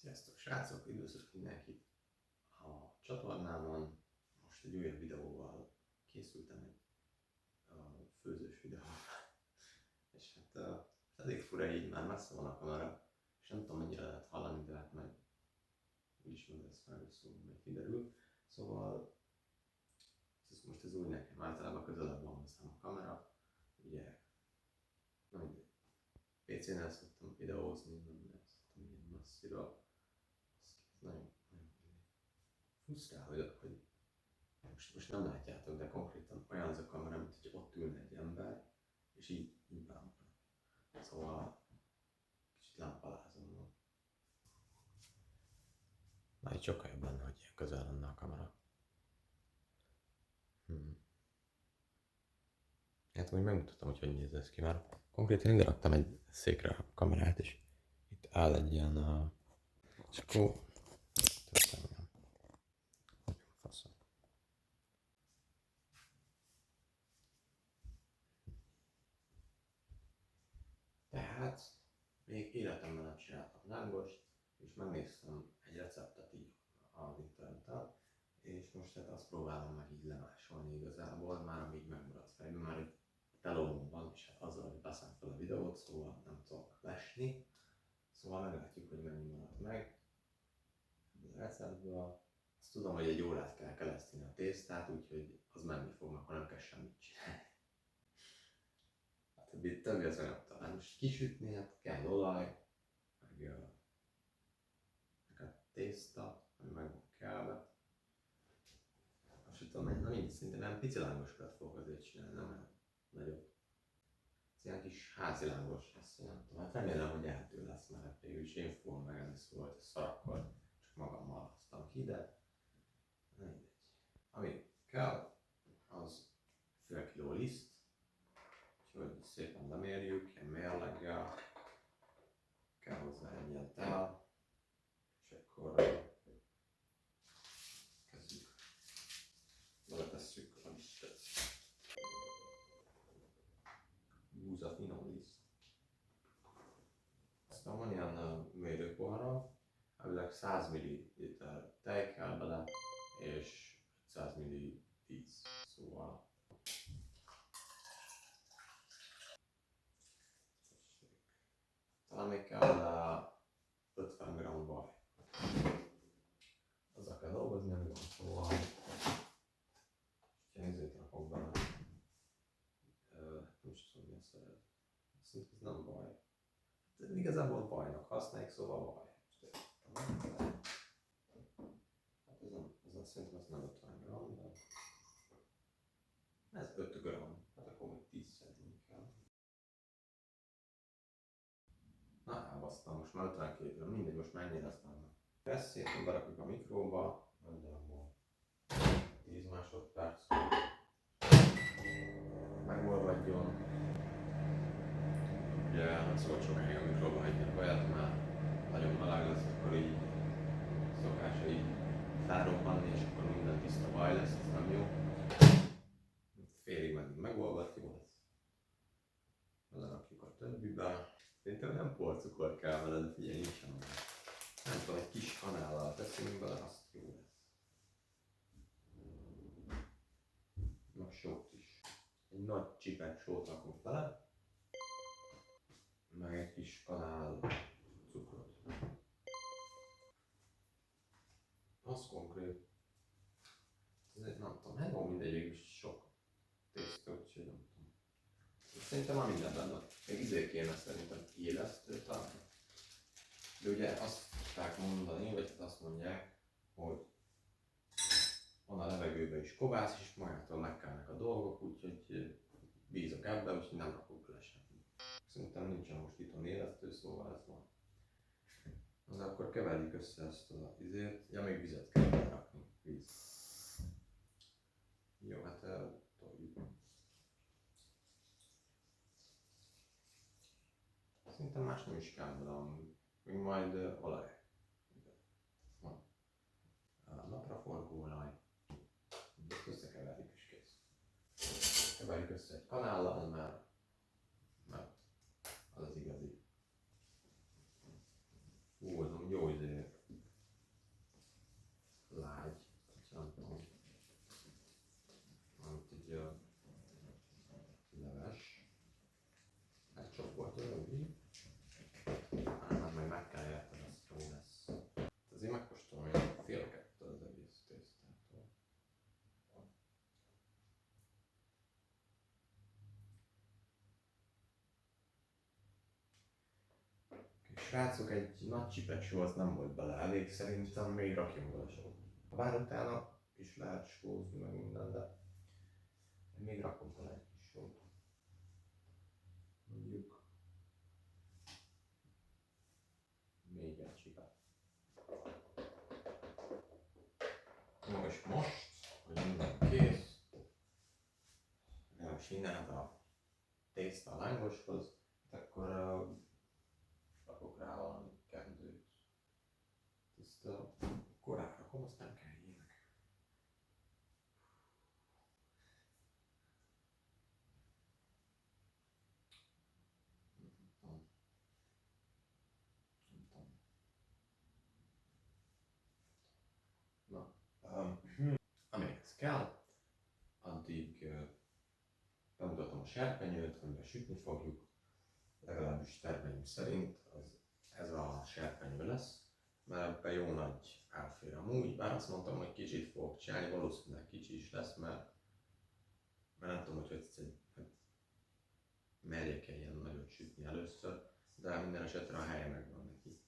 Sziasztok srácok, üdvözlök mindenkit a csatornámon. Most egy újabb videóval készültem, egy főzős videóval. És hát elég fura, így már messze van a kamera, és nem tudom mennyire lehet hallani, de hát majd úgyis meg lesz felszólva, majd kiderül. Szóval most ez úgy nekem, általában közelebb van hozzám a kamera. Ugye, na mindegy, PC-nél szoktam videózni, nem szoktam ilyen messziről. Nagyon frusztrál, hogy most nem látjátok, de konkrétan olyan az a kamera, mint hogy ott ülne egy ember, és így bámul. Szóval kicsit lámpalázom van. Na, itt sokkal jobb lenne, hogy ilyen közel lenne a kamera. Hát úgy megmutatom, hogy hogy néz ez ki, mert konkrétan ide raktam egy székre a kamerát, és itt áll egy ilyen, és akkor faszom. Tehát még életemben nem csináltam lángost, és megnéztem egy receptet így az interneten, és most hát azt próbálom meg így lemásolni igazából, már amíg megmaradt fejben, már egy telómon van, és hát azzal, hogy veszem fel a videót, szóval nem tudok lesni, szóval meglátjuk, hogy mennyi maradt meg ebből a receptből. Azt tudom, hogy egy órát kell keleszteni a tésztát, úgyhogy az menni fog, akkor nem kell semmit csinálni. Hát a többi az olyan talán most kisütni, hát kell olaj, meg a tészta, ami meg van kelve. Azt sem tudom, na mindig szinte nem pici lángosokat fogok azért csinálni, nem olyan nagyobb. Ez ilyen kis házi lángos lesz, nem tudom, hát remélem, hogy ehető lesz, mert végül is én fogom megenni, szóval hogy szarakkor csak magammal hoztam ki, de mindegy. Ami kell, az fél kiló liszt, úgyhogy szépen lemérjük, ilyen mérleggel, kell hozzá egy ilyen tál, és akkor kezdjük. Beletesszük a lisztet. Búza finom liszt. Aztán van ilyen mérőpohara, elvileg 100 ml tej kell bele, és 100 ml víz. Szóval talán még kell 50 g vaj. Azzal kell dolgozni, ami van, szóval nézzét rakok bele. Nem is tudom, mi a szeret. Szerintem ez nem vaj. Igazából vajnak használjuk, szóval vaj. Hát szerintem ez nem 50 g, de ez 5 g. Hát akkor még 10 szedni kell. Na, elbasztam, most már 52 g, mindegy, most mennyire aztán. Ezt szépen berakjuk a mikróba, nagyjából 10 másodperc. Megolvadjon. Ugye nem szabad sokáig a mikróba hagyni a vajat, mert nagyon meleg lesz, akkor így szokása így felrobbanni, és akkor minden tiszta vaj lesz, ez nem jó. Félig meddig megolvadt, jó lesz. Belerakjuk a többibe. Szerintem nem porcukor kell vele, de figyelj, nincsen már. Nem tudom, egy kis kanállal teszünk bele, azt jó lesz. Meg sót is. Egy nagy csipet sót rakunk bele. Meg egy kis kanál cukrot. Az konkrét. Ez egy, nem tudom, hát jó, mindegy, is sok tészta, úgyhogy nem tudom. Szerintem már minden benne. Még izé kéne szerintem élesztő talán. De ugye azt szokták mondani, vagy hát azt mondják, hogy van a levegőben is kovász, és magától megkelnek a dolgok, úgyhogy bízok ebben, úgyhogy nem rakok bele semmit. Szerintem nincsen most itthon élesztő, szóval ez van. Az akkor keverjük össze ezt az izét. Ja, még vizet kell berakni. Víz. Jó, hát eltoljuk. Szerintem más nem is kell bele, még majd olaj. Van. Napraforgó olaj. Ezt összekeverjük és kész. Keverjük össze egy kanállal, mert az az igazi. Az jó izé. srácok, egy nagy csipet az nem volt bele elég, szerintem még rakjunk bele sót. Bár utána is lehet sózni meg minden, de még rakunk bele egy kis sót. Mondjuk még egy csipet. Jó, és most, hogy minden kész, legalábbis innen a tészta a lángoshoz, akkor rakok rá valami kendőt. Ezt korán rakom, aztán kerüljének. Na, amihez kell, addig bemutatom a serpenyőt, amiben sütni fogjuk, legalábbis terveim szerint ez a serpenyő lesz, mert ebben jó nagy elfér amúgy, bár azt mondtam, hogy kicsit fogok csinálni, valószínűleg kicsi is lesz, mert nem tudom, hogy merjek-e ilyen nagyot sütni először, de minden esetre a helye megvan neki.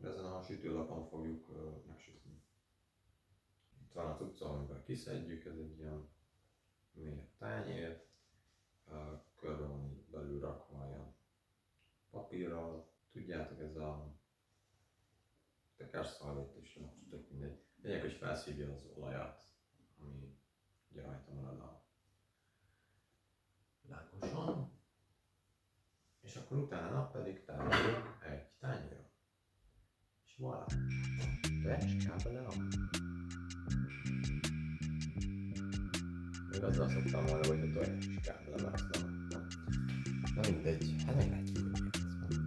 Ezen a sütőlapon fogjuk megsütni. Itt van a cucca, amiben kiszedjük, ez egy ilyen mély tányér, körbe van így belül rakva ilyen papírral. Tudjátok, ez a tekerszalvét is, tök mindegy. Lényeg, hogy felszívja az olajat, ami ugye rajta marad a lángosson. És akkor utána pedig tároljuk egy tányérra. És voilà! Recskál bele a... Még azzal szoktam volna, hogy a tojás is kell bele, mert azt nem. Na mindegy, hát meglátjuk, hogy miért ez van.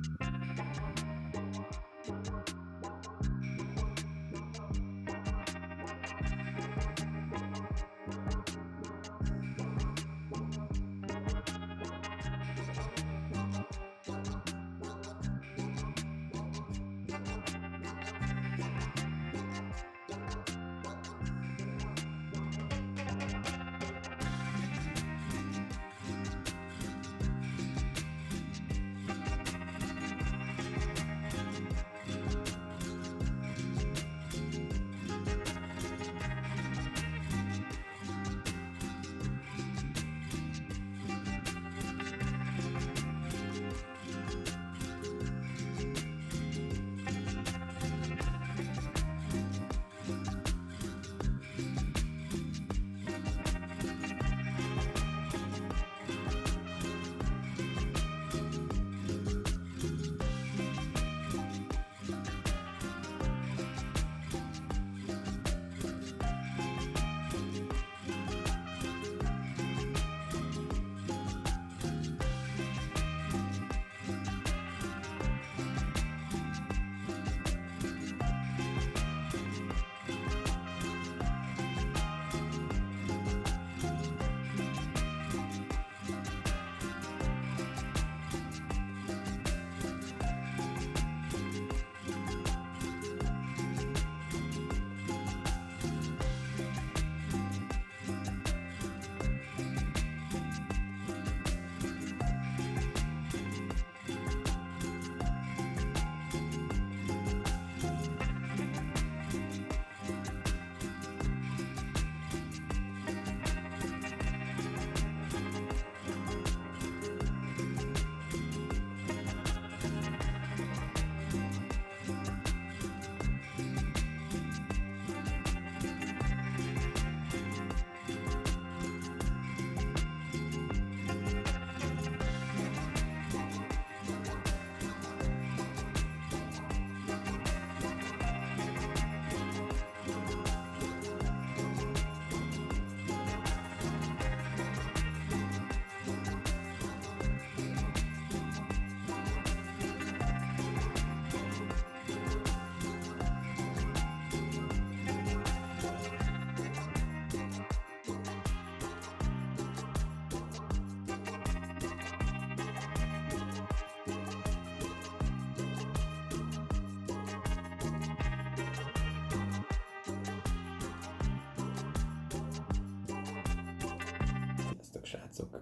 Srácok,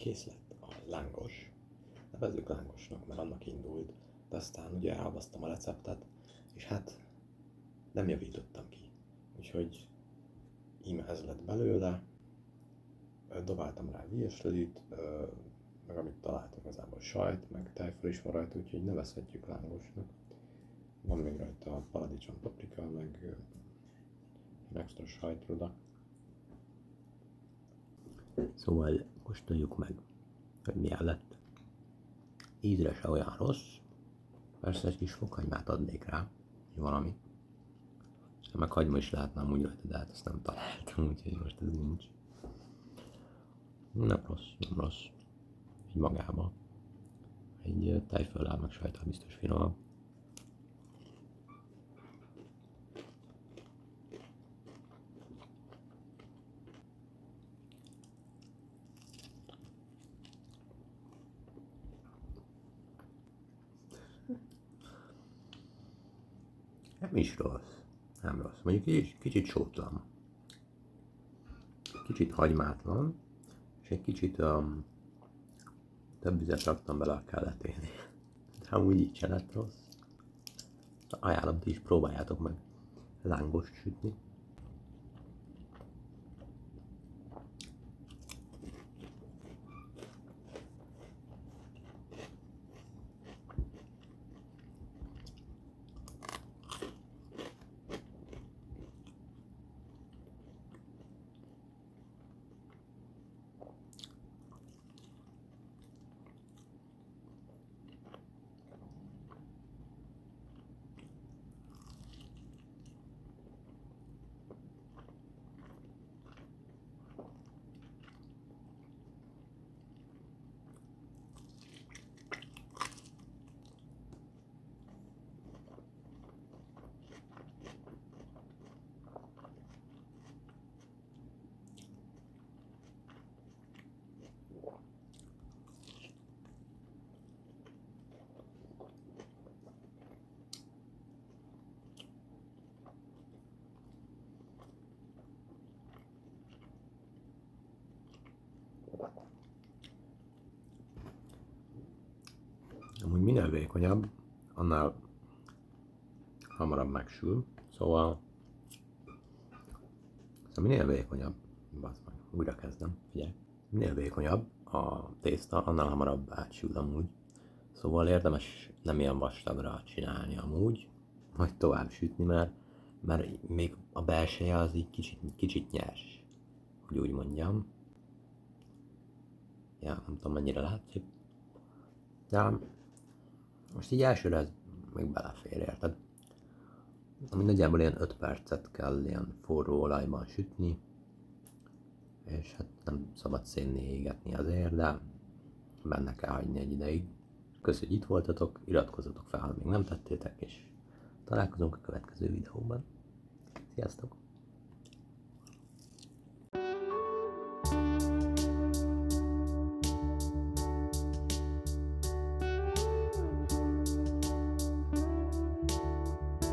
kész lett a lángos. Nevezzük lángosnak, mert annak indult. De aztán ugye elbasztam a receptet, és hát nem javítottam ki. Úgyhogy íme ez lett belőle. Dobáltam rá viesredit, meg amit találtam igazából sajt, meg tejföl is van rajta, úgyhogy nevezhetjük lángosnak. Van még rajta a paradicsom paprika, meg extra sajtroda. Szóval kóstoljuk meg, hogy milyen lett. Ízre se olyan rossz. Persze egy kis fokhagymát adnék rá, valami. Meg hagyma is lehetne amúgy rajta, de hát azt nem találtam, úgyhogy most ez nincs. Nem rossz, nem rossz. Így magába. Egy tejföllel meg sajttal biztos finomabb. Nem is rossz. Nem rossz. Mondjuk kicsit sótlan. Kicsit hagymátlan. És egy kicsit több vizet raktam bele a kelleténél. De amúgy így se lett rossz. Ajánlom, ti is próbáljátok meg lángost sütni. Amúgy minél vékonyabb, annál hamarabb megsül, szóval minél vékonyabb, újra kezdem, figyelj, minél vékonyabb a tészta, annál hamarabb átsül amúgy, szóval érdemes nem ilyen vastagra csinálni amúgy, majd tovább sütni, mert még a belseje az így kicsit nyers, hogy úgy mondjam. Ja, nem tudom mennyire látszik, de most így elsőre ez még belefér, érted? Ami nagyjából ilyen 5 percet kell ilyen forró olajban sütni, és hát nem szabad szénné égetni azért, de benne kell hagyni egy ideig. Köszönjük, hogy itt voltatok, iratkozzatok fel, ha még nem tettétek, és találkozunk a következő videóban. Sziasztok!